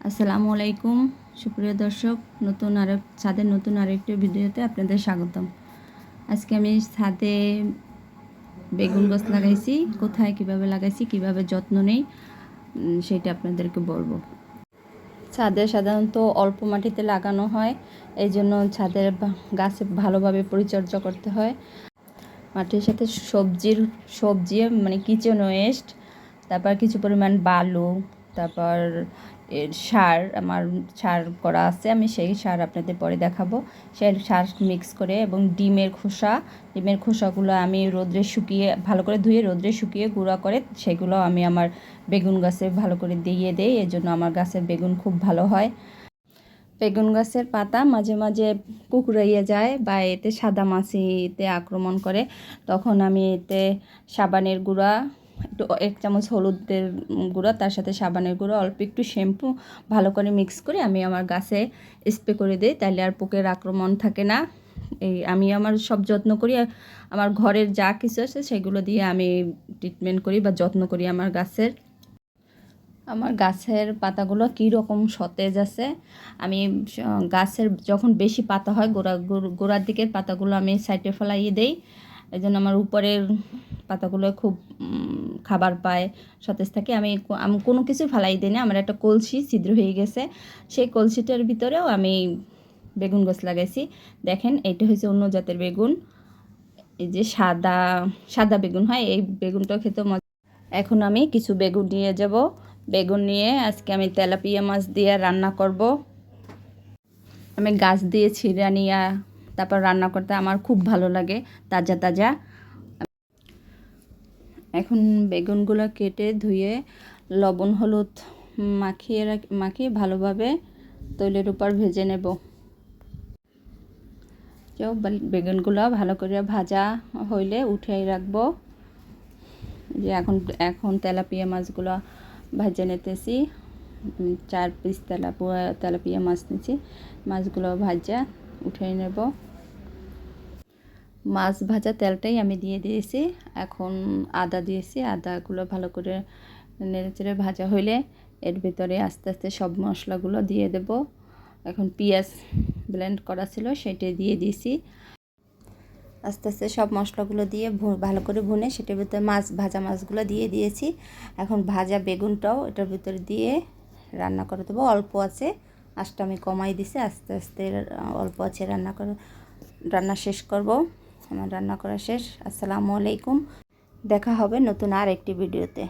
আসসালামু আলাইকুম সুপ্রিয় দর্শক, ছাদের নতুন আরেকটি ভিডিওতে আপনাদের স্বাগতম। আজকে আমি ছাদে বেগুন গাছ লাগাইছি। কোথায় কিভাবে লাগাইছি, কিভাবে যত্ন নেই সেটা আপনাদেরকে বলবো। ছাদে সাধারণত অল্প মাটিতে লাগানো হয়, এই জন্য ছাদের গাছে ভালোভাবে পরিচর্যা করতে হয়। মাটির সাথে সবজি মানে কিচেন ওয়েস্ট, তারপর কিছু পরিমাণ বালু, তারপর আমার সার করা আছে, আমি সেই সার আপনাদের পরে দেখাবো। সেই সার মিক্স করে এবং ডিমের খোসাগুলো আমি রোদ্রে শুকিয়ে ভালো করে ধুয়ে রোদ্রে শুকিয়ে গুঁড়া করে সেগুলো আমি আমার বেগুন গাছে ভালো করে দিয়ে দেই। এই জন্য আমার গাছের বেগুন খুব ভালো হয়। বেগুন গাছের পাতা মাঝে মাঝে কুকড়াইয়া যায় বা এতে সাদা মাছিতে আক্রমণ করে, তখন আমি এতে সাবানের গুঁড়া, একটু 1 চামচ হলুদের গুঁড়া, তার সাথে সাবানের গুঁড়া, অল্প একটু শ্যাম্পু ভালো করে মিক্স করে আমি আমার গাছে স্প্রে করে দিই, তাইলে আর পোকের আক্রমণ থাকে না। আমি আমার সব যত্ন করি, আমার ঘরের যা কিছু আছে সেগুলো দিয়ে আমি ট্রিটমেন্ট করি বা যত্ন করি আমার গাছের পাতাগুলো কীরকম সতেজ আছে। আমি গাছের যখন বেশি পাতা হয় গোড়ার দিকের পাতাগুলো আমি সাইডে ফেলাইয়ে দেই, এই জন্য আমার উপরের পাতাগুলো খুব খাবার পায়, সতেজ থাকে। আমি কোনো কিছু ফেলাই দিই না। আমার একটা কলসি ছিদ্র হয়ে গেছে, সেই কলসিটার ভিতরেও আমি বেগুন গাছ লাগাইছি। দেখেন, এইটা হচ্ছে অন্য জাতের বেগুন, এই যে সাদা বেগুন হয়, এই বেগুনটা খেতে মজা। এখন আমি কিছু বেগুন নিয়ে যাব। বেগুন নিয়ে আজকে আমি তেলাপিয়া মাছ দিয়ে রান্না করব। আমি গাছ দিয়ে ছিঁড়া নিয়ে তারপর রান্না করতে আমার খুব ভালো লাগে, তাজা তাজা। এখন বেগুনগুলো কেটে ধুয়ে লবণ হলুদ মাখিয়ে ভালোভাবে তৈলের উপর ভেজে নেব। বেগুনগুলো ভালো করে ভাজা হইলে উঠিয়ে রাখবো। যে এখন তেলাপিয়া মাছগুলো ভাজে নিতেছি। 4 পিস তেলাপিয়া মাছ নিয়েছি, মাছগুলো ভাজা উঠিয়ে নেব। মাছ ভাজা তেলটাই আমি দিয়ে দিয়েছি। এখন আদা দিয়েছি, আদাগুলো ভালো করে নেড়েচেড়ে ভাজা হইলে এর ভিতরে আস্তে আস্তে সব মশলাগুলো দিয়ে দেব। এখন পেঁয়াজ ব্লেন্ড করা ছিল সেটাই দিয়ে দিয়েছি। আস্তে আস্তে সব মশলাগুলো দিয়ে ভালো করে ভুনে সেটার ভিতরে ভাজা মাছগুলো দিয়ে দিয়েছি। এখন ভাজা বেগুনটাও এটার ভিতরে দিয়ে রান্না করে দেবো। অল্প আছে, আঁচটা আমি কমাই দিছি, আস্তে আস্তে অল্প আছে রান্না শেষ করব। আমার রান্না করা শেষ। আসসালামু আলাইকুম, দেখা হবে নতুন আর একটি ভিডিওতে।